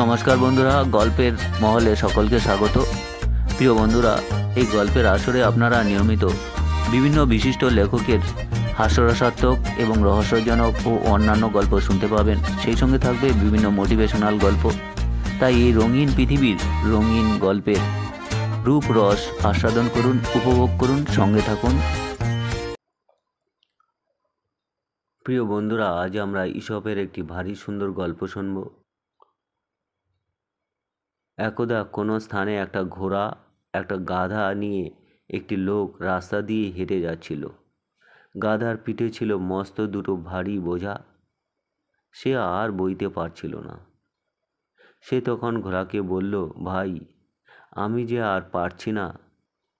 নমস্কার বন্ধুরা, গল্পের মহলে সকলকে স্বাগত। প্রিয় বন্ধুরা, এই গল্পের আসরে আপনারা নিয়মিত বিভিন্ন বিশিষ্ট লেখকের হাস্যরসাত্মক এবং রহস্যজনক ও অন্যান্য গল্প শুনতে পাবেন। সেই সঙ্গে থাকবে বিভিন্ন মোটিভেশনাল গল্প। তাই এই রঙিন পৃথিবীর রঙিন গল্পের রূপ রস আস্বাদন করুন, উপভোগ করুন, সঙ্গে থাকুন। প্রিয় বন্ধুরা, আজ আমরা ঈশপের একটি ভারী সুন্দর গল্প শুনব। একদা কোনো স্থানে একটা ঘোড়া একটা গাধা নিয়ে একটি লোক রাস্তা দিয়ে হেঁটে যাচ্ছিল। গাধার পিঠে ছিল মস্ত দুটো ভারী বোঝা। সে আর বইতে পারছিল না। সে তখন ঘোড়াকে বলল, ভাই, আমি যে আর পারছি না,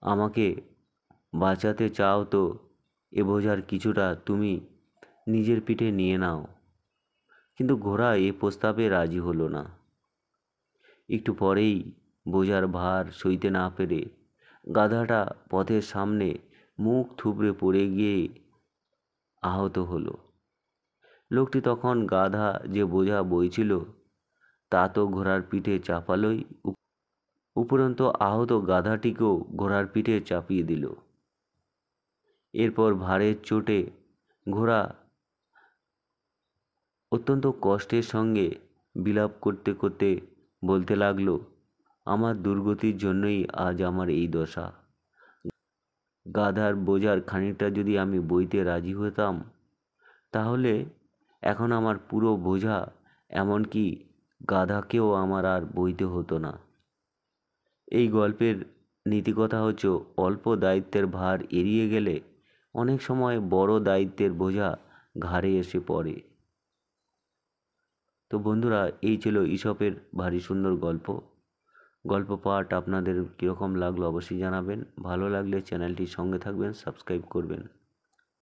আমাকে বাঁচাতে চাও তো এ বোঝার কিছুটা তুমি নিজের পিঠে নিয়ে নাও। কিন্তু ঘোড়া এ প্রস্তাবে রাজি হলো না। একটু পরেই বোঝার ভার সইতে না পেরে গাধাটা পথের সামনে মুখ থুবড়ে পড়ে গিয়ে আহত হলো। লোকটি তখন গাধা যে বোঝা বইছিল তা তো ঘোড়ার পিঠে চাপালোই, উপরন্ত আহত গাধাটিকেও ঘোড়ার পিঠে চাপিয়ে দিল। এরপর ভারের চোটে ঘোড়া অত্যন্ত কষ্টের সঙ্গে বিলাপ করতে করতে বলতে লাগলো, আমার দুর্গতির জন্যই আজ আমার এই দশা। গাধার বোঝার খানিকটা যদি আমি বইতে রাজি হতাম, তাহলে এখন আমার পুরো বোঝা, এমনকি গাধাকেও আমার আর বইতে হতো না। এই গল্পের নীতিকথা হচ্ছে, অল্প দায়িত্বের ভার এড়িয়ে গেলে অনেক সময় বড় দায়িত্বের বোঝা ঘাড়ে এসে পড়ে। তো বন্ধুরা, এই ছিল ঈশপের ভারী সুন্দর গল্প পাঠ আপনাদের কীরকম লাগলো অবশ্যই জানাবেন। ভালো লাগলে চ্যানেলটির সঙ্গে থাকবেন, সাবস্ক্রাইব করবেন।